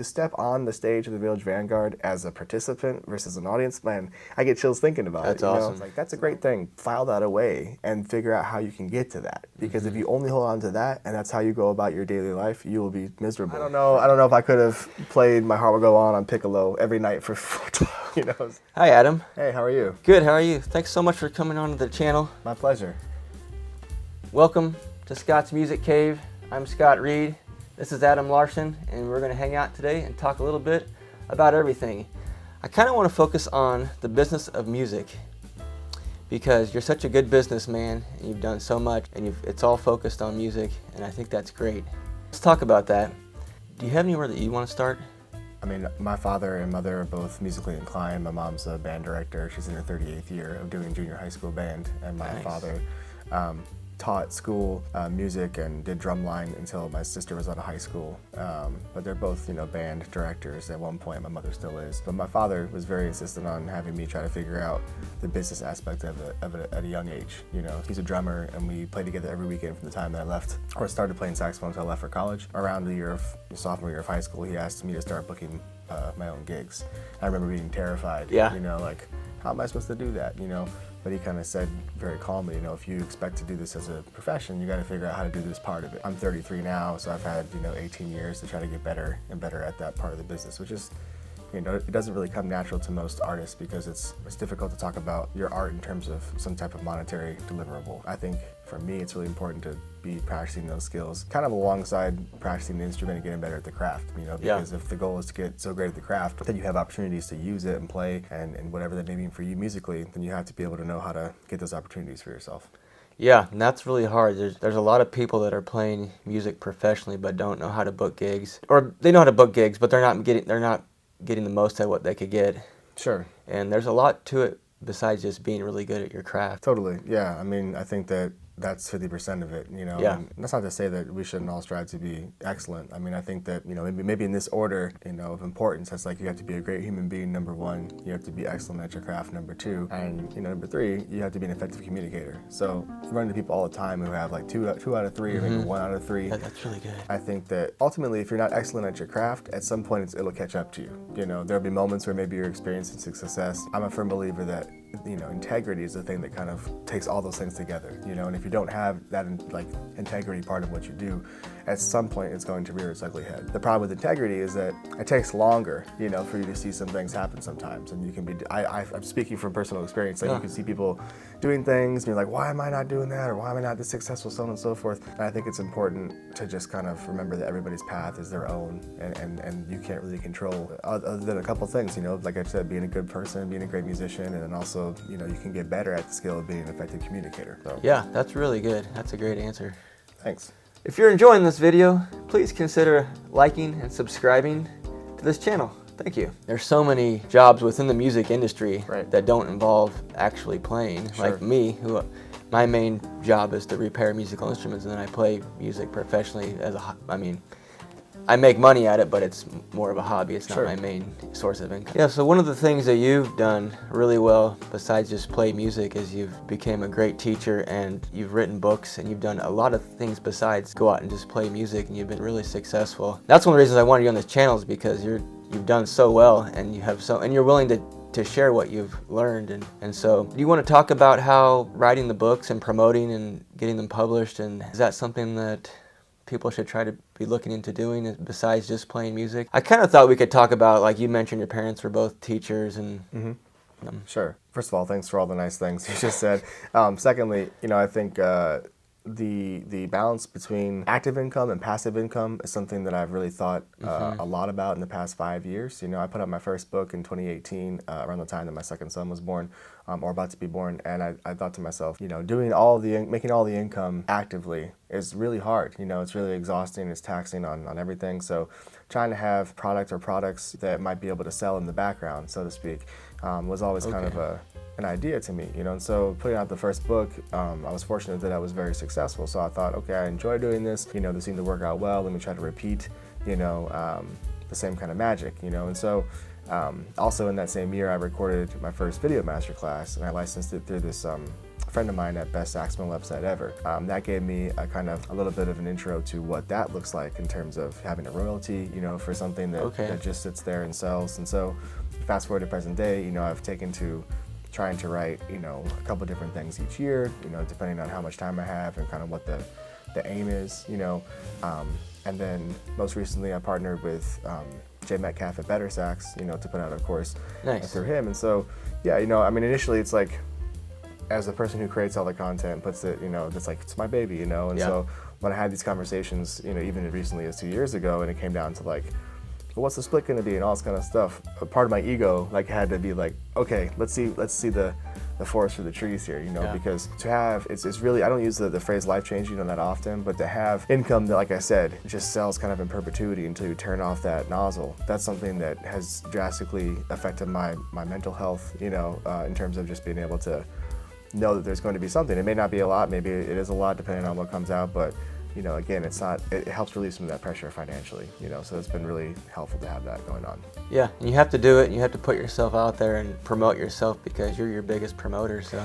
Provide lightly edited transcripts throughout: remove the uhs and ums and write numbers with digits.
To step on the stage of the Village Vanguard as a participant versus an audience, man, I get chills thinking about That's it. awesome. It's like, that's a great thing. File that away and figure out how you can get to that. Because if you only hold on to that and that's how you go about your daily life, you will be miserable. I don't know if I could have played My Heart Will Go On piccolo every night for 12, Hi, Adam. Hey, how are you? Good, how are you? Thanks so much for coming on to the channel. My pleasure. Welcome to Scott's Music Cave. I'm Scott Reed. This is Adam Larson, and we're going to hang out today and talk a little bit about everything. I kind of want to focus on the business of music because you're such a good businessman and you've done so much and it's all focused on music, and I think that's great. Let's talk about that. Do you have anywhere that you want to start? I mean, my father and mother are both musically inclined. My mom's a band director. She's in her 38th year of doing junior high school band. And my father taught school music and did drumline until my sister was out of high school. But they're both, band directors at one point. My mother still is. But my father was very insistent on having me try to figure out the business aspect of it at a young age. He's a drummer, and we played together every weekend from the time that I left, or started playing saxophone until I left for college. Around the sophomore year of high school, he asked me to start booking my own gigs. I remember being terrified. Yeah. Like, how am I supposed to do that? But he kind of said very calmly, if you expect to do this as a profession, you got to figure out how to do this part of it. I'm 33 now, so I've had, 18 years to try to get better and better at that part of the business, which is, it doesn't really come natural to most artists because it's difficult to talk about your art in terms of some type of monetary deliverable. I think for me, it's really important to be practicing those skills, kind of alongside practicing the instrument and getting better at the craft, because if the goal is to get so great at the craft that you have opportunities to use it and play and whatever that may mean for you musically, then you have to be able to know how to get those opportunities for yourself. Yeah, and that's really hard. There's a lot of people that are playing music professionally but don't know how to book gigs, or they know how to book gigs, but they're not getting the most out of what they could get. Sure. And there's a lot to it besides just being really good at your craft. Totally. Yeah. I mean, I think that's 50% of it, Yeah. And that's not to say that we shouldn't all strive to be excellent. I mean, I think that, maybe in this order, of importance, it's like you have to be a great human being, number one. You have to be excellent at your craft, number two. And, number three, you have to be an effective communicator. So you run into people all the time who have like two out of three or maybe 1 out of 3. Yeah, that's really good. I think that ultimately, if you're not excellent at your craft, at some point it'll catch up to you. There'll be moments where maybe you're experiencing success. I'm a firm believer that integrity is the thing that kind of takes all those things together, and if you don't have that integrity part of what you do, at some point it's going to rear its ugly head. The problem with integrity is that it takes longer, for you to see some things happen sometimes, and you can be, I'm speaking from personal experience, you can see people doing things and you're like, why am I not doing that, or why am I not this successful, so on and so forth. And I think it's important to just kind of remember that everybody's path is their own, and you can't really control other than a couple things, like I said, being a good person, being a great musician, and then also you can get better at the skill of being an effective communicator. So. Yeah, that's really good. That's a great answer. Thanks. If you're enjoying this video, please consider liking and subscribing to this channel. Thank you. There's so many jobs within the music industry that don't involve actually playing. Sure. Like me, who my main job is to repair musical instruments, and then I play music professionally I make money at it, but it's more of a hobby. It's not my main source of income. Yeah, so one of the things that you've done really well, besides just play music, is you've become a great teacher, and you've written books, and you've done a lot of things besides go out and just play music, and you've been really successful. That's one of the reasons I wanted you on this channel, is because you've done so well, and you're willing to share what you've learned. And so, do you want to talk about how writing the books and promoting and getting them published, and is that something that people should try to be looking into doing besides just playing music? I kind of thought we could talk about, like you mentioned, your parents were both teachers, and Sure. First of all, thanks for all the nice things you just said. Secondly, I think the balance between active income and passive income is something that I've really thought a lot about in the past 5 years. I put out my first book in 2018, around the time that my second son was born, or about to be born, and I thought to myself, making all the income actively is really hard. It's really exhausting, it's taxing on everything. So trying to have product or products that might be able to sell in the background, so to speak, was always kind of an idea to me, and so putting out the first book, I was fortunate that I was very successful. So I thought, okay, I enjoy doing this, this seemed to work out well, let me try to repeat, the same kind of magic, and so also in that same year, I recorded my first video masterclass, and I licensed it through this friend of mine at best saxophone website ever. That gave me a little bit of an intro to what that looks like in terms of having a royalty, you know, for something that just sits there and sells. And so fast forward to present day, you know, I've taken to trying to write, you know, a couple different things each year, you know, depending on how much time I have and kind of what the aim is, you know. And then most recently I partnered with Jay Metcalf at Better Sax, you know, to put out a course through him. And so, yeah, you know, I mean, initially it's like, as the person who creates all the content, puts it, you know, it's like, it's my baby, you know. And so when I had these conversations, you know, even as recently as 2 years ago, and it came down to like, well, what's the split going to be and all this kind of stuff, a part of my ego like had to be like, okay, let's see the forest for the trees here, you know, because to have, it's really, I don't use the phrase life changing, you know, that often, but to have income that, like I said, just sells kind of in perpetuity until you turn off that nozzle, that's something that has drastically affected my mental health, you know, in terms of just being able to know that there's going to be something. It may not be a lot, maybe it is a lot depending on what comes out, but you know, again, it helps relieve some of that pressure financially, you know, so it's been really helpful to have that going on. Yeah, and you have to do it, and you have to put yourself out there and promote yourself because you're your biggest promoter, so.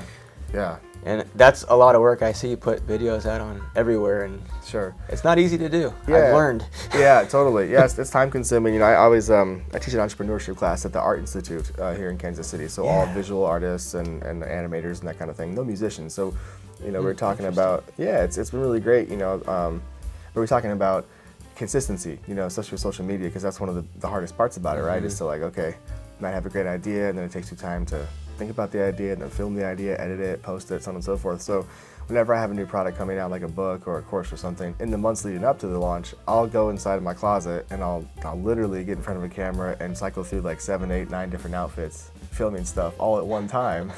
Yeah. And that's a lot of work. I see you put videos out on everywhere, and sure, it's not easy to do. Yeah. I've learned. Yeah, totally. Yeah, it's time consuming. You know, I always I teach an entrepreneurship class at the Art Institute here in Kansas City. So all visual artists and animators and that kind of thing. No musicians. So, you know, we're talking about it's been really great. You know, we're talking about consistency. You know, especially with social media, because that's one of the hardest parts about it, right? Is to like, okay, you might have a great idea, and then it takes you time to think about the idea and then film the idea, edit it, post it, so on and so forth. So whenever I have a new product coming out, like a book or a course or something, in the months leading up to the launch, I'll go inside of my closet and I'll literally get in front of a camera and cycle through like 7, 8, 9 different outfits, filming stuff all at one time,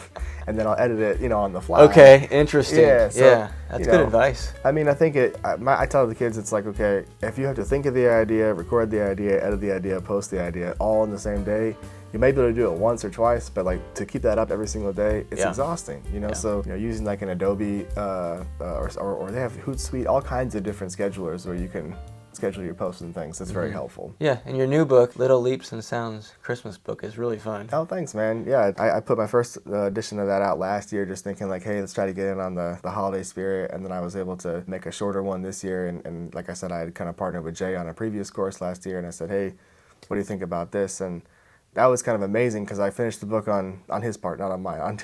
and then I'll edit it, you know, on the fly. Okay, interesting. Yeah, so, yeah, that's good advice. I mean, I think I tell the kids, it's like, okay, if you have to think of the idea, record the idea, edit the idea, post the idea, all in the same day, you may be able to do it once or twice, but like to keep that up every single day, it's exhausting, you know? So, you know, using like an Adobe or they have Hootsuite, all kinds of different schedulers where you can schedule your posts and things. That's very helpful. Yeah, and your new book, Little Leaps and Sounds Christmas book, is really fun. Oh, thanks, man. Yeah, I put my first edition of that out last year, just thinking like, hey, let's try to get in on the holiday spirit, and then I was able to make a shorter one this year, and like I said, I had kind of partnered with Jay on a previous course last year, and I said, hey, what do you think about this? And that was kind of amazing because I finished the book on his part, not on mine, on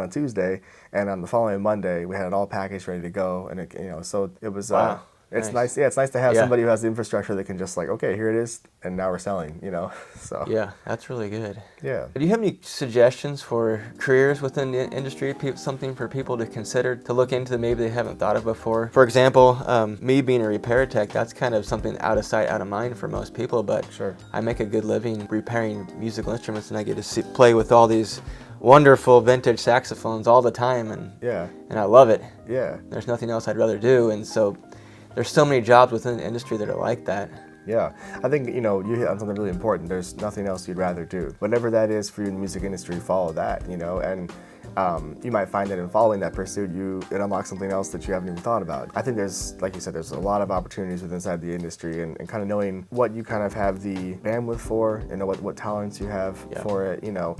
a Tuesday, and on the following Monday we had it all packaged, ready to go, and it, you know, so it was. Wow. It's nice. Yeah, it's nice to have somebody who has the infrastructure that can just like, okay, here it is, and now we're selling, you know. So yeah, that's really good. Yeah. Do you have any suggestions for careers within the industry? Something for people to consider, to look into that maybe they haven't thought of before? For example, me being a repair tech, that's kind of something out of sight, out of mind for most people. But I make a good living repairing musical instruments, and I get to play with all these wonderful vintage saxophones all the time, and I love it. Yeah. There's nothing else I'd rather do, and so there's so many jobs within the industry that are like that. Yeah, I think, you know, you hit on something really important. There's nothing else you'd rather do. Whatever that is for you in the music industry, follow that, you know, and you might find that in following that pursuit, it unlocks something else that you haven't even thought about. I think there's, like you said, there's a lot of opportunities within inside the industry, and kind of knowing what you kind of have the bandwidth for, and know what talents you have for it, you know.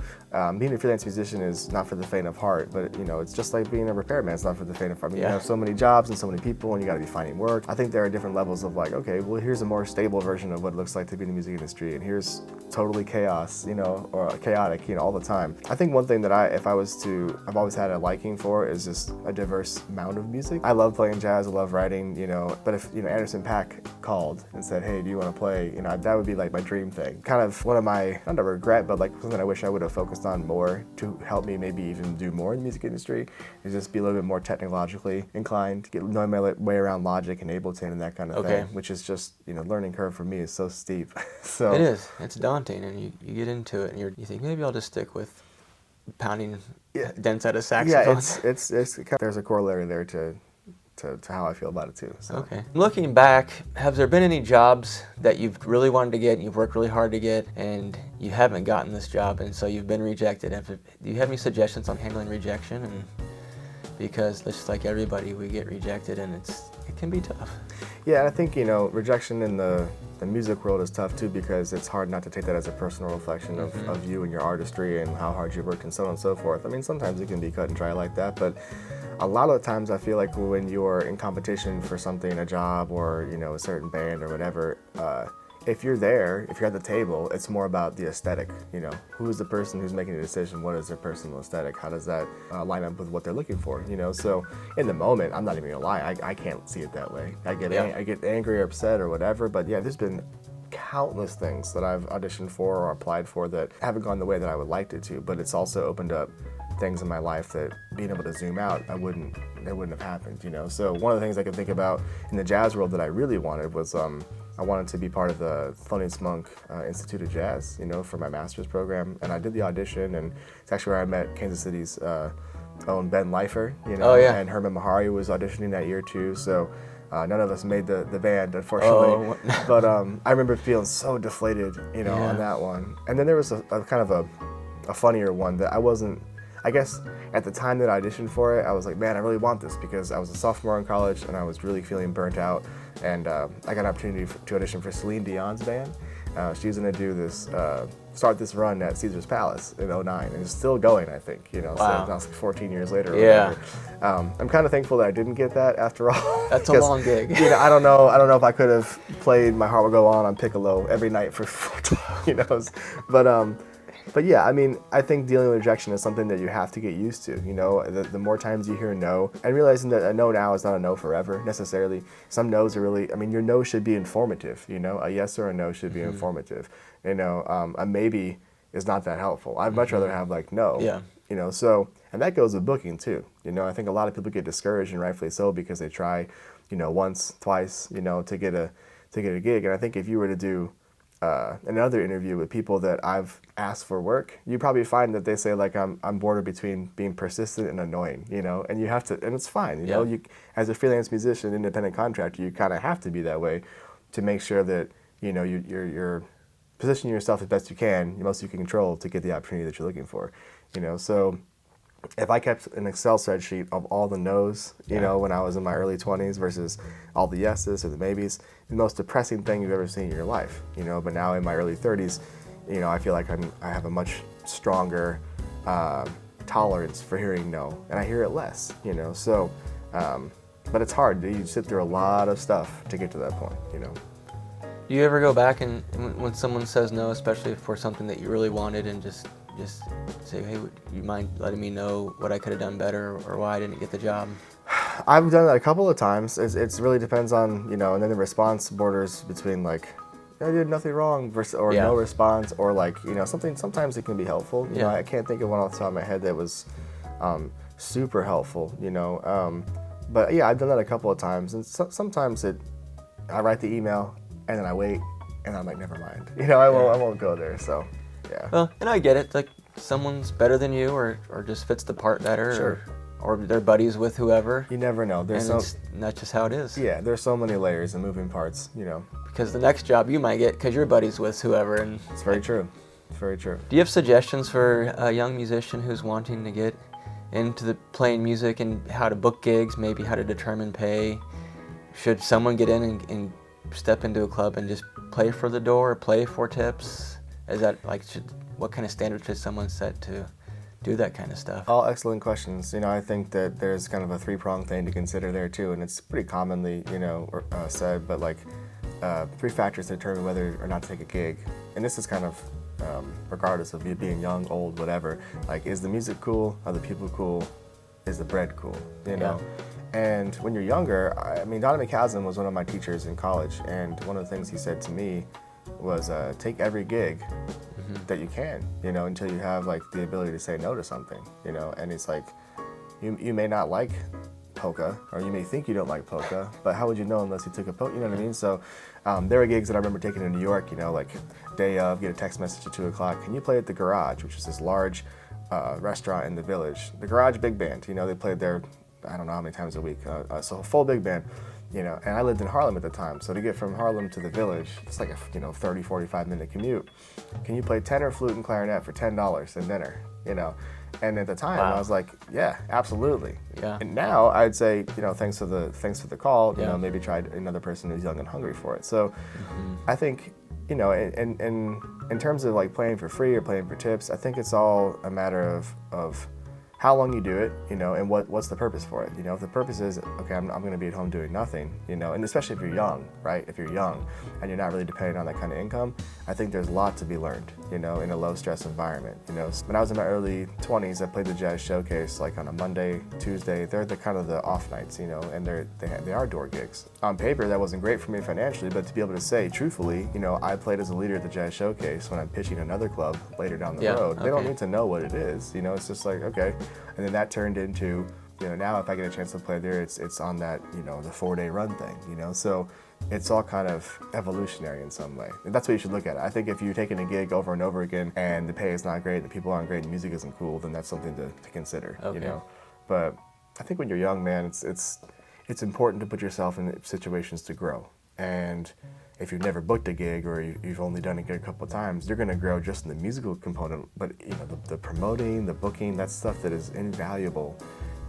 Being a freelance musician is not for the faint of heart, but you know, it's just like being a repairman. It's not for the faint of heart. I mean, you have so many jobs and so many people, and you got to be finding work. I think there are different levels of like, okay, well, here's a more stable version of what it looks like to be in the music industry, and here's totally chaos, you know, or chaotic, you know, all the time. I think one thing that I've always had a liking for is just a diverse amount of music. I love playing jazz, I love writing, you know, but if, you know, Anderson .Paak called and said, hey, do you want to play, you know, that would be like my dream thing. Kind of one of my, not a regret, but like something I wish I would have focused on more to help me maybe even do more in the music industry, is just be a little bit more technologically inclined, knowing my way around Logic and Ableton and that kind of thing, which is just, you know, learning curve for me is so steep. So it is. It's daunting, and you get into it, and you think, maybe I'll just stick with pounding dents out of saxophones. Yeah, it's there's a corollary there to how I feel about it too. So. Okay. Looking back, have there been any jobs that you've really wanted to get, and you've worked really hard to get, and you haven't gotten this job, and so you've been rejected? Do you have any suggestions on handling rejection because just like everybody, we get rejected, and it can be tough. Yeah, and I think, rejection in the music world is tough too, because it's hard not to take that as a personal reflection of you and your artistry and how hard you worked and so on and so forth. I mean, sometimes it can be cut and dry like that, but a lot of the times I feel like when you're in competition for something, a job or, a certain band or whatever, if you're at the table, it's more about the aesthetic, who's the person who's making the decision, what is their personal aesthetic, how does that line up with what they're looking for, so in the moment, I'm not even gonna lie, I can't see it that way. I get angry or upset or whatever, but yeah, there's been countless things that I've auditioned for or applied for that haven't gone the way that I would like it to, but it's also opened up things in my life that being able to zoom out, it wouldn't have happened, So one of the things I could think about in the jazz world that I really wanted was I wanted to be part of the Thelonious Monk Institute of Jazz, for my master's program, and I did the audition, and it's actually where I met Kansas City's own Ben Leifer, and Herman Mahari was auditioning that year too, so none of us made the band, unfortunately, but I remember feeling so deflated, on that one. And then there was a kind of a funnier one that I guess at the time that I auditioned for it, I was like, man, I really want this, because I was a sophomore in college and I was really feeling burnt out. And I got an opportunity to audition for Celine Dion's band. She was going to do this, start this run at Caesar's Palace in '09, and it's still going, I think. Wow. So that's like 14 years later. Or whatever. I'm kind of thankful that I didn't get that after all. That's a long gig. I don't know if I could have played My Heart Will Go On piccolo every night for 14, But yeah, I mean, I think dealing with rejection is something that you have to get used to, the more times you hear no, and realizing that a no now is not a no forever, necessarily. Some no's are really, your no should be informative, a yes or a no should be informative. A maybe is not that helpful. I'd much rather have no. Yeah. And that goes with booking too. I think a lot of people get discouraged, and rightfully so, because they try, once, twice, to get a gig. And I think if you were to do another interview with people that I've asked for work, you probably find that they say I'm bordered between being persistent and annoying, and you have to, and it's fine, you as a freelance musician, independent contractor, you kind of have to be that way to make sure that you're positioning yourself as best you can, most you can control, to get the opportunity that you're looking for, so. If I kept an Excel spreadsheet of all the no's, when I was in my early 20s versus all the yeses or the maybes, the most depressing thing you've ever seen in your life, But now in my early 30s, I feel like I have a much stronger tolerance for hearing no, and I hear it less, So, but it's hard. You sit through a lot of stuff to get to that point, Do you ever go back and when someone says no, especially for something that you really wanted, and just say, hey, would you mind letting me know what I could have done better or why I didn't get the job? I've done that a couple of times. It really depends on, and then the response borders between I did nothing wrong versus, or no response, or something, sometimes it can be helpful. I can't think of one off the top of my head that was super helpful, but yeah, I've done that a couple of times, and sometimes I write the email and then I wait and I'm like, never mind, I won't go there, so. Yeah. Well, and I get it. Someone's better than you, or just fits the part better, sure. or they're buddies with whoever. You never know. And that's just how it is. Yeah, there's so many layers and moving parts, Because the next job you might get, because you're buddies with whoever, and it's very true. It's very true. Do you have suggestions for a young musician who's wanting to get into playing music, and how to book gigs, maybe how to determine pay? Should someone get in and step into a club and just play for the door, or play for tips? Is that what kind of standards should someone set to do that kind of stuff? All excellent questions. I think that there's kind of a three-pronged thing to consider there too, and it's pretty commonly, said, but 3 factors to determine whether or not to take a gig. And this is kind of regardless of you being young, old, whatever. Is the music cool? Are the people cool? Is the bread cool? And when you're younger, Donovan Chasm was one of my teachers in college, and one of the things he said to me was take every gig that you can, until you have the ability to say no to something, and it's you may not like polka, or you may think you don't like polka, but how would you know unless you took a polka, you know what I mean? So there are gigs that I remember taking in New York, day of, get a text message at 2 o'clock, can you play at the Garage, which is this large restaurant in the Village. The Garage big band, they played there, I don't know how many times a week, so a full big band. and I lived in Harlem at the time, so to get from Harlem to the Village, it's like a 30, 45-minute commute. Can you play tenor, flute, and clarinet for $10 and dinner? And at the time, Wow. I was like, yeah, absolutely. Yeah. And now I'd say, thanks for the call. Yeah. Maybe try another person who's young and hungry for it. So, I think, in terms of like playing for free or playing for tips, I think it's all a matter of how long you do it, and what's the purpose for it. If the purpose is, okay, I'm going to be at home doing nothing, and especially if you're young, right? If you're young and you're not really dependent on that kind of income, I think there's a lot to be learned, in a low stress environment. When I was in my early 20s, I played the Jazz Showcase like on a Monday, Tuesday. They're the kind of the off nights, and they are door gigs. On paper, that wasn't great for me financially, but to be able to say truthfully, I played as a leader at the Jazz Showcase when I'm pitching another club later down the road. They don't need to know what it is, it's just like, okay. And then that turned into, now if I get a chance to play there, it's on that, the 4-day run thing, So it's all kind of evolutionary in some way. And that's what you should look at it. I think if you're taking a gig over and over again and the pay is not great, the people aren't great, the music isn't cool, then that's something to consider, But I think when you're young, man, it's important to put yourself in situations to grow. And if you've never booked a gig or you've only done a gig a couple of times, you're going to grow just in the musical component. But the promoting, the booking, that's stuff that is invaluable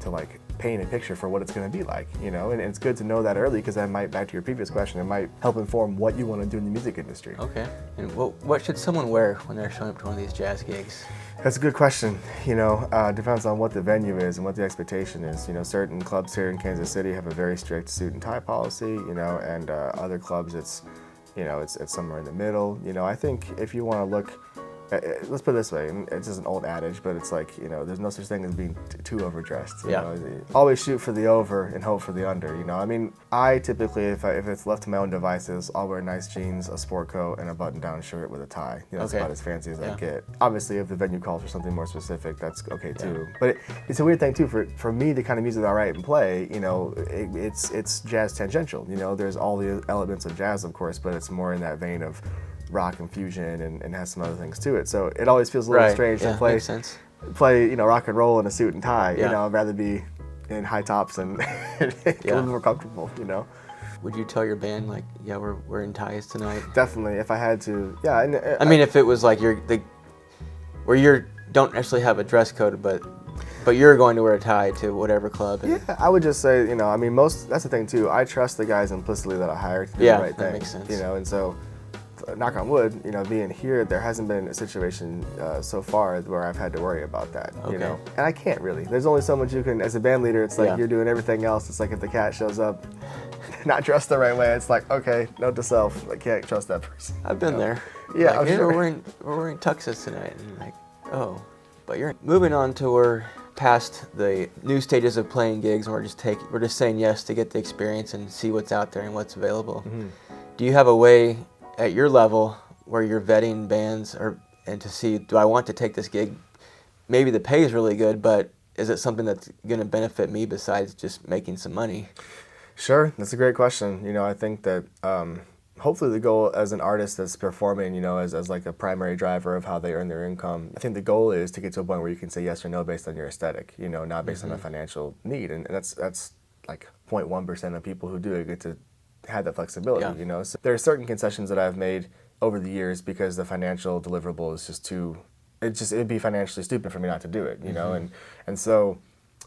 to like paint a picture for what it's going to be like. And it's good to know that early because that might, back to your previous question, it might help inform what you want to do in the music industry. Okay. And what should someone wear when they're showing up to one of these jazz gigs? That's a good question. Depends on what the venue is and what the expectation is. Certain clubs here in Kansas City have a very strict suit and tie policy, and other clubs it's somewhere in the middle. I think if you want to look, let's put it this way, and it's just an old adage, but it's like, there's no such thing as being too overdressed. Always shoot for the over and hope for the under. I typically, if it's left to my own devices, I'll wear nice jeans, a sport coat, and a button-down shirt with a tie. That's about as fancy as I get. Obviously, if the venue calls for something more specific, that's okay too. But it's a weird thing too, for me, the kind of music that I write and play, it's jazz tangential. There's all the elements of jazz, of course, but it's more in that vein of rock and fusion and has some other things to it. So it always feels a little strange to play rock and roll in a suit and tie. I'd rather be in high tops and a little more comfortable, Would you tell your band like, yeah, we're in ties tonight? Definitely, if I had to. Yeah. And, I mean, if it was like where you don't actually have a dress code, but you're going to wear a tie to whatever club. Yeah, I would just say, that's the thing too. I trust the guys implicitly that I hire to do the right thing. That makes sense. And so, knock on wood, being here, there hasn't been a situation so far where I've had to worry about that, And I can't really. There's only so much you can, as a band leader, it's like you're doing everything else. It's like if the cat shows up not dressed the right way, it's like, okay, note to self, I can't trust that person. I've been there. Yeah, like, I'm hey, sure. We're wearing tuxes tonight. And like, oh, but you're moving on to we're past the new stages of playing gigs, and we're just saying yes to get the experience and see what's out there and what's available. Mm-hmm. Do you have a way at your level where you're vetting bands and to see, do I want to take this gig? Maybe the pay is really good, but is it something that's going to benefit me besides just making some money? Sure, that's a great question. I think that hopefully the goal as an artist that's performing, as like a primary driver of how they earn their income, I think the goal is to get to a point where you can say yes or no based on your aesthetic, not based on a financial need. And that's like 0.1% of people who do it get to have that flexibility, So there are certain concessions that I've made over the years because the financial deliverable is just it'd be financially stupid for me not to do it, and so,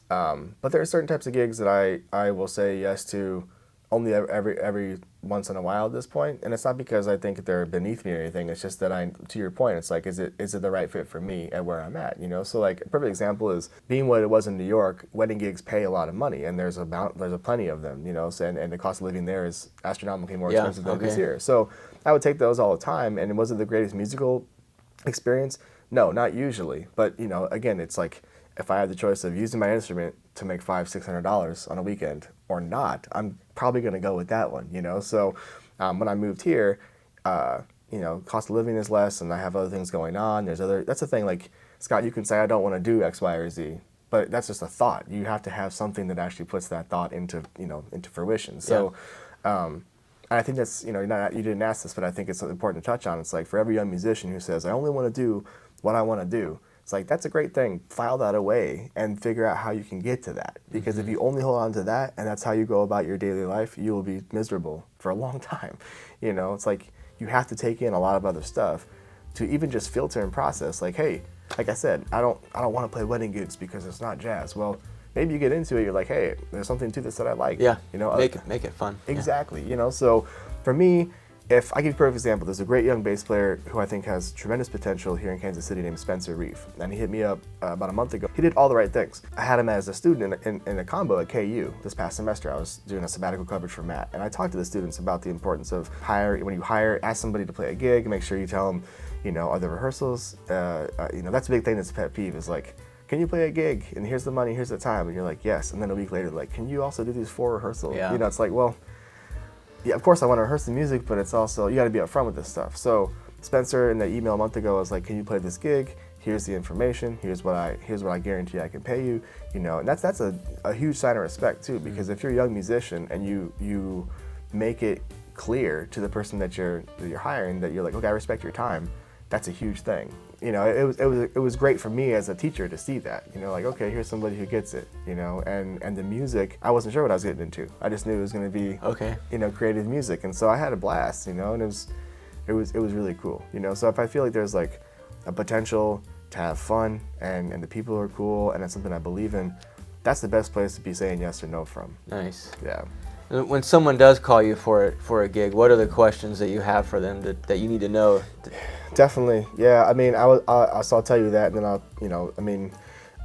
but there are certain types of gigs that I will say yes to only every once in a while at this point, and it's not because I think they're beneath me or anything. It's just that to your point, it's like, is it the right fit for me at where I'm at, So like a perfect example is being what it was in New York. Wedding gigs pay a lot of money, and there's a plenty of them, and the cost of living there is astronomically more expensive than it is here. So I would take those all the time, and was it the greatest musical experience? No, not usually. But again, it's like if I had the choice of using my instrument to make $500-$600 on a weekend or not, I'm probably going to go with that one, So when I moved here, cost of living is less, and I have other things going on. That's the thing, like, Scott, you can say I don't want to do X, Y, or Z, but that's just a thought. You have to have something that actually puts that thought into fruition. So, and I think that's, you didn't ask this, but I think it's important to touch on. It's like for every young musician who says, I only want to do what I want to do, It's like, that's a great thing. File that away and figure out how you can get to that. Because if you only hold on to that and that's how you go about your daily life, you will be miserable for a long time. You know, it's like you have to take in a lot of other stuff to even just filter and process. Like, hey, like I said, I don't want to play wedding gigs because it's not jazz. Well, maybe you get into it, you're like, hey, there's something to this that I like. Yeah, you know, make it fun. Exactly. You know, so for me, if I give you a perfect example, there's a great young bass player who I think has tremendous potential here in Kansas City named Spencer Reef. And he hit me up about a month ago. He did all the right things. I had him as a student in a combo at KU this past semester. I was doing a sabbatical coverage for Matt. And I talked to the students about the importance of when you hire, ask somebody to play a gig, make sure you tell them, you know, are there rehearsals? You know, that's a big thing that's a pet peeve is like, can you play a gig? And here's the money, here's the time. And you're like, yes. And then a week later, like, can you also do these 4 rehearsals? Yeah. You know, it's like, well, yeah, of course I want to rehearse the music, but it's also, you got to be upfront with this stuff. So Spencer in the email a month ago was like, can you play this gig? Here's the information. Here's what I guarantee I can pay you. You know, and that's a huge sign of respect too, because if you're a young musician and you make it clear to the person that you're hiring that you're like, okay, I respect your time, that's a huge thing. You know, it was great for me as a teacher to see that. You know, like, okay, here's somebody who gets it. You know, and the music, I wasn't sure what I was getting into. I just knew it was going to be, okay, you know, creative music, and so I had a blast. You know, and it was really cool. You know, so if I feel like there's like a potential to have fun and the people are cool and it's something I believe in, that's the best place to be saying yes or no from. Nice. Yeah. When someone does call you for a gig, what are the questions that you have for them that you need to know? Definitely, yeah. I mean, I'll tell you that, and then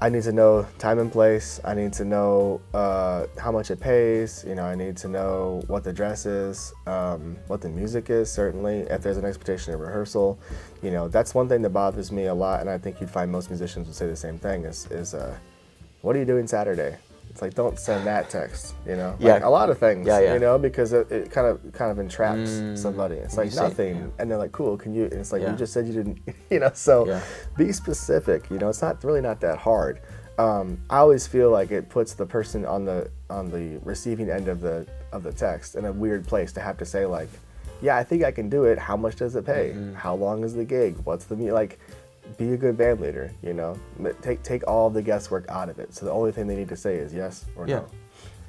I need to know time and place. I need to know how much it pays. You know, I need to know what the dress is, what the music is. Certainly, if there's an expectation of rehearsal, you know, that's one thing that bothers me a lot, and I think you'd find most musicians would say the same thing. Is what are you doing Saturday? It's like, don't send that text, you know? Yeah. Like, a lot of things, yeah. you know, because it kind of entraps somebody. It's like, nothing. Yeah. And they're like, cool, can you? And it's like, you just said you didn't, you know? So be specific, you know? It's really not that hard. I always feel like it puts the person on the receiving end of the text in a weird place to have to say like, yeah, I think I can do it. How much does it pay? How long is the gig? What's the, like, be a good band leader, you know? Take all the guesswork out of it. So the only thing they need to say is yes or no.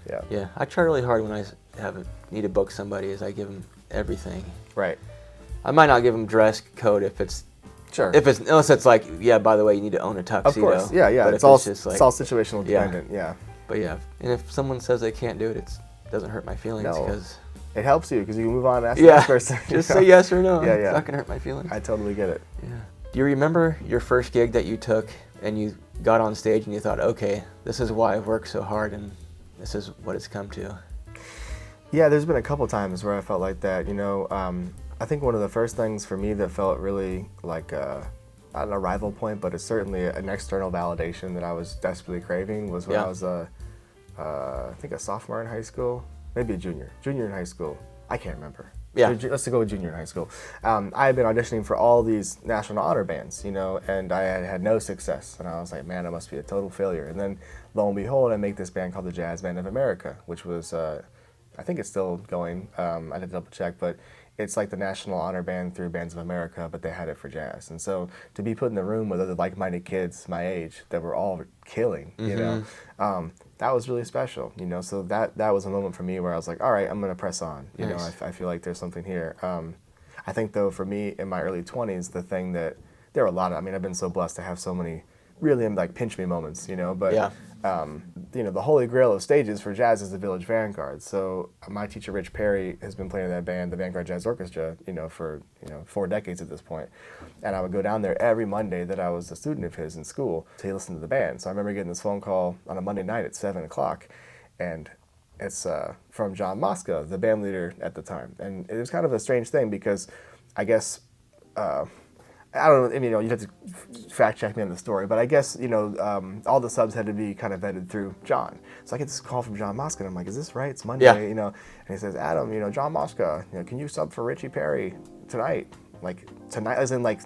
Yeah. Yeah. I try really hard when I need to book somebody is I give them everything. Right. I might not give them dress code if it's unless it's like, yeah, by the way, you need to own a tuxedo. Of course. Yeah. But It's all situational dependent. Yeah. But yeah, and if someone says they can't do it, it doesn't hurt my feelings because it helps you because you can move on and ask the next person. Just say yes or no. Yeah. It's not gonna hurt my feelings. I totally get it. Yeah. Do you remember your first gig that you took and you got on stage and you thought, okay, this is why I've worked so hard and this is what it's come to? Yeah, there's been a couple times where I felt like that. You know, I think one of the first things for me that felt really like not an arrival point, but it's certainly an external validation that I was desperately craving was when I was I think a sophomore in high school, maybe a junior in high school. I can't remember. Yeah. Let's go with junior in high school. I had been auditioning for all these national honor bands, you know, and I had no success. And I was like, man, I must be a total failure. And then lo and behold, I make this band called the Jazz Band of America, which was, I think it's still going. I had to double check, but it's like the national honor band through Bands of America, but they had it for jazz. And so to be put in the room with other like-minded kids my age that were all killing, you know, that was really special, you know. So that was a moment for me where I was like, all right, I'm going to press on. You know, I feel like there's something here. I think, though, for me in my early 20s, the thing that there were a lot of, I mean, I've been so blessed to have so many really like pinch me moments, you know, but you know, the holy grail of stages for jazz is the Village Vanguard. So my teacher Rich Perry has been playing that band, the Vanguard Jazz Orchestra, you know, for 4 decades at this point. And I would go down there every Monday that I was a student of his in school to listen to the band. So I remember getting this phone call on a Monday night at 7 o'clock, and it's from John Mosca, the band leader at the time. And it was kind of a strange thing because I guess I don't know, I mean, you know, you'd have to fact check me on the story, but I guess, you know, all the subs had to be kind of vetted through John. So I get this call from John Mosca, and I'm like, is this right? It's Monday, you know? And he says, Adam, you know, John Mosca, you know, can you sub for Richie Perry tonight? Like, tonight, as in, like,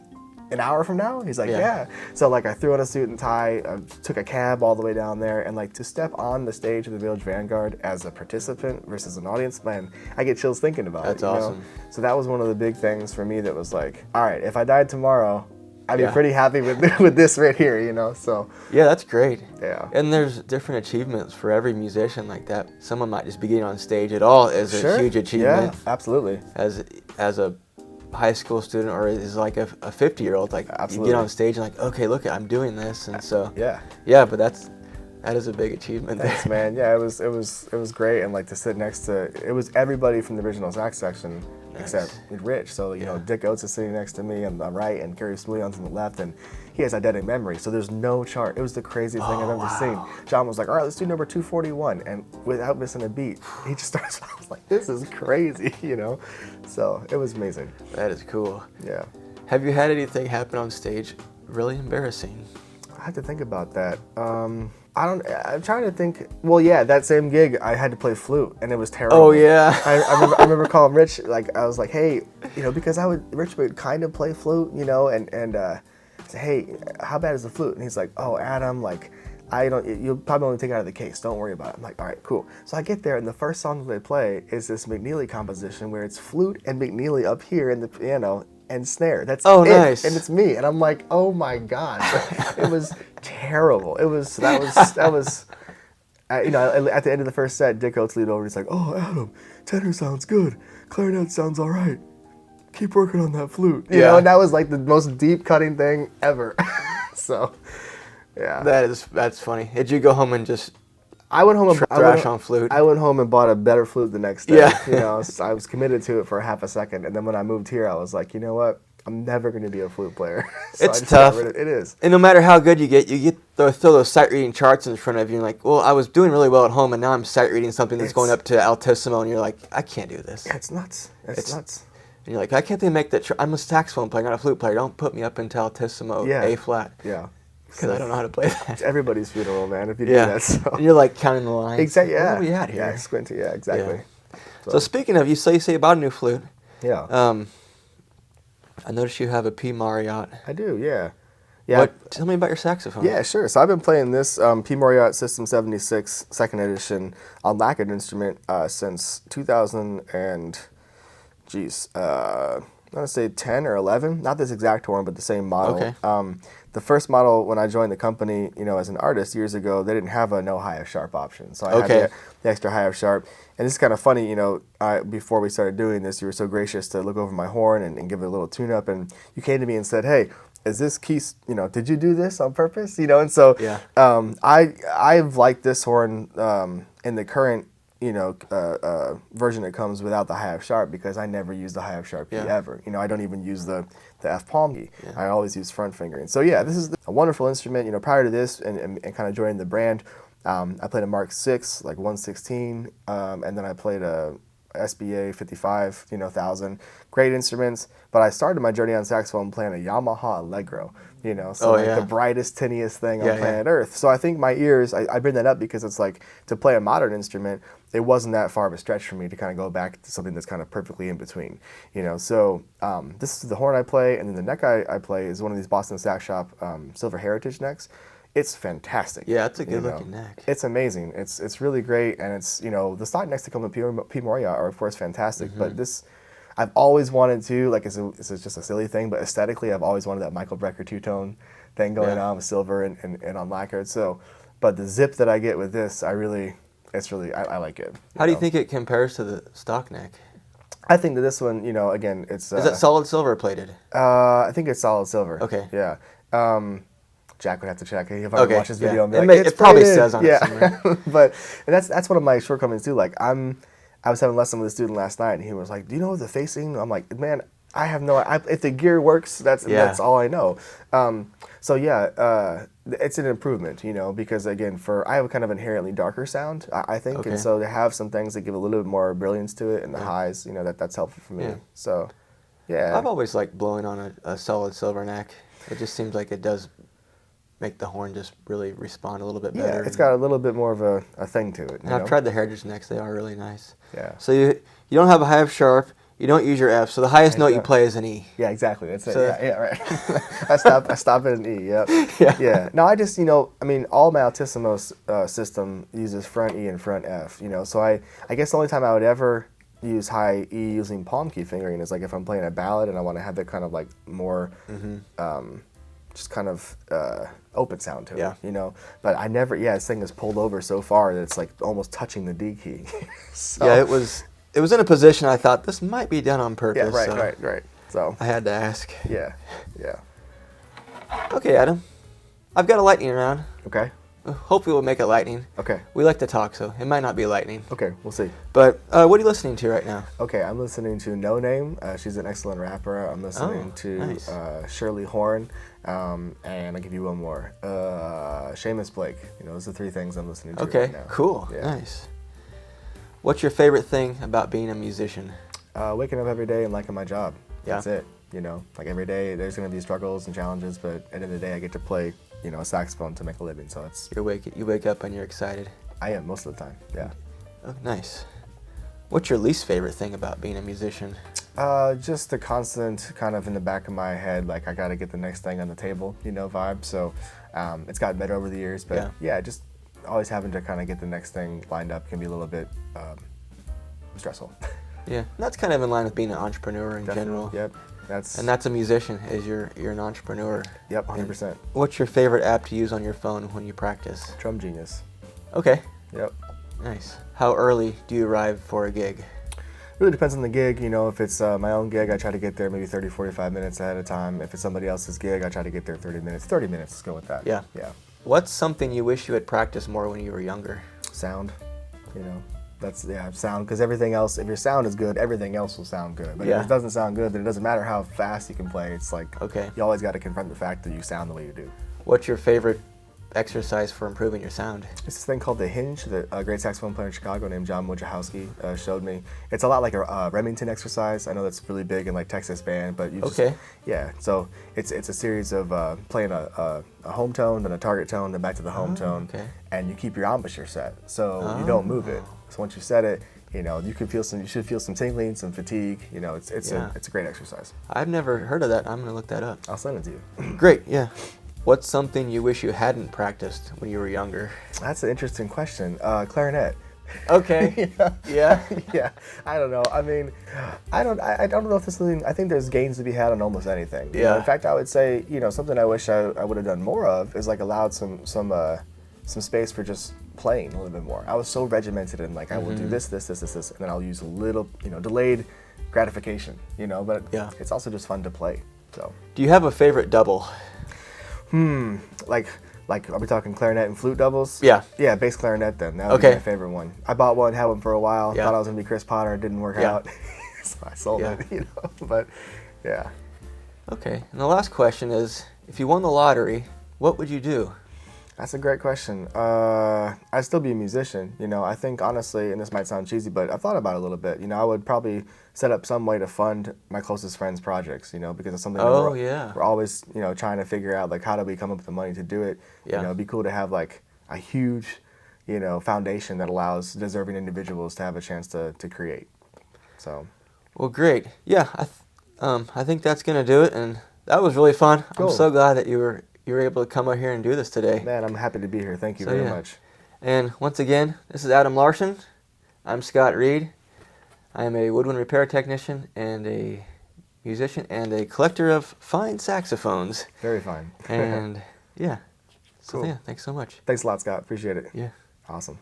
an hour from now? He's like, yeah. So, like, I threw on a suit and tie, took a cab all the way down there, and, like, to step on the stage of the Village Vanguard as a participant versus an audience, man, I get chills thinking about That's it. awesome. Know? So that was one of the big things for me that was like, all right, if I died tomorrow, I'd be pretty happy with this right here, you know. So yeah, that's great. Yeah. And there's different achievements for every musician like that. Someone might just be getting on stage at all is a huge achievement. Yeah, absolutely. As a high school student, or is like a 50-year-old, like absolutely. You get on stage and like, okay, look, I'm doing this, and so yeah, but that is a big achievement. Thanks, man. Yeah, it was great, and like to sit next to it was everybody from the original sax section except Rich. So you know, Dick Oates is sitting next to me on the right, and Gary Smulion's on the left, and he has eidetic memory. So there's no chart. It was the craziest thing I've ever seen. John was like, "All right, let's do number 241," and without missing a beat, he just starts. I was like, "This is crazy," you know. So it was amazing. That is cool. Yeah. Have you had anything happen on stage really embarrassing? I have to think about that. I'm trying to think. Well, yeah, that same gig, I had to play flute, and it was terrible. Oh yeah. I remember calling Rich. Like I was like, hey, you know, because Rich would kind of play flute, you know, and I said, hey, how bad is the flute? And he's like, oh, Adam, like you'll probably only take it out of the case. Don't worry about it. I'm like, all right, cool. So I get there, and the first song that they play is this McNeely composition where it's flute and McNeely up here in the piano and snare. That's nice. And it's me, and I'm like, oh my god, it was terrible. That was. You know, at the end of the first set, Dick Oates leaned over. He's like, "Oh, Adam, tenor sounds good. Clarinet sounds all right. Keep working on that flute." You know, and that was like the most deep cutting thing ever. So, yeah. That's funny. Did you go home and just? I went home and thrash on flute. I went home and bought a better flute the next day. Yeah. You know, I was committed to it for half a second, and then when I moved here, I was like, you know what? I'm never going to be a flute player. So it's tough. It is. And no matter how good you get throw those sight reading charts in front of you, and like, well, I was doing really well at home, and now I'm sight reading something that's going up to altissimo, and you're like, I can't do this. Yeah, it's nuts. It's nuts. And you're like, I can't make that. I'm a saxophone player, not a flute player. Don't put me up into altissimo, A flat. Yeah. Because I don't know how to play that. It's everybody's funeral, man, if you do that. So. And you're like counting the lines. Exactly, yeah. What are we at here? Yeah, squinty, yeah, exactly. Yeah. So speaking of, you say about a new flute. Yeah. I noticed you have a P. Marriott. I do, yeah. Yeah. Tell me about your saxophone. Yeah, sure. So I've been playing this P. Marriott System 76 2nd edition on lacquered instrument since 2000 and, I want to say 10 or 11. Not this exact horn, but the same model. Okay. The first model, when I joined the company, you know, as an artist years ago, they didn't have a no high F sharp option. So I had the extra high F sharp. And this is kind of funny, you know, before we started doing this, you were so gracious to look over my horn and give it a little tune up. And you came to me and said, hey, is this key, you know, did you do this on purpose? You know, and so I've liked this horn in the current, you know, version that comes without the high F sharp, because I never use the high F sharp key ever. You know, I don't even use the F palm key. Yeah. I always use front fingering. So yeah, this is a wonderful instrument. You know, prior to this and kind of joining the brand, I played a Mark 6, like 116, and then I played a SBA 55, you know, 1000. Great instruments, but I started my journey on saxophone playing a Yamaha Allegro, you know, so the brightest, tinniest thing on planet Earth. So I think my ears, I bring that up because it's like, to play a modern instrument, it wasn't that far of a stretch for me to kind of go back to something that's kind of perfectly in between, you know. So this is the horn I play, and then the neck I play is one of these Boston Sax Shop Silver Heritage necks. It's fantastic. Yeah, it's a good looking neck. It's amazing. It's really great, and it's, you know, the stock necks that come with P. Marriott are of course fantastic, but this, I've always wanted to, like, it's just a silly thing, but aesthetically I've always wanted that Michael Brecker two-tone thing going on with silver and on lacquered. So, but the zip that I get with this, I like it. How do you think it compares to the stock neck? I think that this one, you know, again, it's... Is it solid silver plated? I think it's solid silver. Okay. Yeah. Jack would have to check if I watch this video and be like, it probably says on it somewhere. But that's one of my shortcomings too. Like I was having a lesson with a student last night, and he was like, "Do you know the facing?" I'm like, "Man, I have no. If the gear works, that's all I know." So yeah, it's an improvement, you know, because again, I have a kind of inherently darker sound, I think, and so to have some things that give a little bit more brilliance to it, and the highs, you know, that's helpful for me. So, yeah. I've always liked blowing on a solid silver neck. It just seems like it does make the horn just really respond a little bit better. Yeah, it's got a little bit more of a thing to it. And I've tried the heritage necks; they are really nice. Yeah. So you don't have a high F sharp. You don't use your F, so the highest note you play is an E. Yeah, exactly. That's it. Yeah, right. I stop at an E. Yep. Yeah. No, I just, you know, I mean, all my altissimo system uses front E and front F. You know, so I guess the only time I would ever use high E using palm key fingering is like if I'm playing a ballad and I want to have it kind of like more just kind of open sound to Yeah. it, you know. But I never, this thing is pulled over so far that it's like almost touching the D key. So, Yeah, it was in a position I thought this might be done on purpose. yeah, so right. So I had to ask. yeah. Okay, Adam. I've got a lightning round. Okay. Hopefully we'll make it lightning. Okay. We like to talk, so it might not be lightning. Okay, we'll see. But what are you listening to right now? Okay, I'm listening to No Name. She's an excellent rapper. I'm listening to nice. Shirley Horn, and I'll give you one more. Seamus Blake. You know, those are 3 things I'm listening to Okay, right now. cool, Yeah. nice. What's your favorite thing about being a musician? Waking up every day and liking my job. Yeah. That's it. You know, like every day there's going to be struggles and challenges, but at the end of the day I get to play, you know, a saxophone to make a living. So it's, You wake up and you're excited. I am most of the time. Yeah. Oh, nice. What's your least favorite thing about being a musician? Just the constant kind of in the back of my head, like I got to get the next thing on the table, you know, vibe. So it's gotten better over the years, but yeah, just always having to kind of get the next thing lined up can be a little bit stressful. Yeah, that's kind of in line with being an entrepreneur in Definitely. general. Yep. And that's a musician, is you're an entrepreneur. Yep, 100%. What's your favorite app to use on your phone when you practice? Drum Genius. Okay, Yep. nice. How early do you arrive for a gig? Really depends on the gig. You know, if it's my own gig, I try to get there maybe 30, 45 minutes ahead of time. If it's somebody else's gig, I try to get there 30 minutes. 30 minutes, let's go with that. Yeah. Yeah. What's something you wish you had practiced more when you were younger? Sound, you know. That's, sound, because everything else, if your sound is good, everything else will sound good. But if it doesn't sound good, then it doesn't matter how fast you can play. It's like, you always got to confront the fact that you sound the way you do. What's your favorite exercise for improving your sound? It's this thing called the hinge that a great saxophone player in Chicago named John Wojciechowski showed me. It's a lot like a Remington exercise. I know that's really big in like Texas band, but you just, so it's a series of playing a home tone, then a target tone, then back to the home tone, and you keep your embouchure set, so you don't move it. So once you set it, you know, you should feel some tingling, some fatigue. You know, it's a great exercise. I've never heard of that. I'm gonna look that up. I'll send it to you. Great, yeah. What's something you wish you hadn't practiced when you were younger? That's an interesting question. Clarinet. Okay. Yeah. I don't know. I mean, I don't know if this is something. I think there's gains to be had on almost anything. You Yeah. know, in fact, I would say, you know, something I wish I would have done more of is like allowed some space for just playing a little bit more. I was so regimented in like I will do this, and then I'll use a little, you know, delayed gratification. You know, but it's also just fun to play. So. Do you have a favorite double? Like, are we talking clarinet and flute doubles? Yeah. Yeah, bass clarinet then. That would be my favorite one. I bought one, had one for a while. Thought I was gonna be Chris Potter. It didn't work out, so I sold it. You know, but yeah. Okay. And the last question is, if you won the lottery, what would you do? That's a great question. I'd still be a musician. You know, I think honestly, and this might sound cheesy, but I've thought about it a little bit. You know, I would probably set up some way to fund my closest friends' projects. You know, because it's something we're always, you know, trying to figure out, like, how do we come up with the money to do it? Yeah. You know, it'd be cool to have like a huge, you know, foundation that allows deserving individuals to have a chance to create. So. Well, great. Yeah, I think that's gonna do it, and that was really fun. Cool. I'm so glad that you were able to come out here and do this today. Man, I'm happy to be here. Thank you very much. And once again, this is Adam Larson. I'm Scott Reed. I am a woodwind repair technician and a musician and a collector of fine saxophones. Very fine. And yeah. So Cool. yeah, thanks so much. Thanks a lot, Scott. Appreciate it. Yeah. Awesome.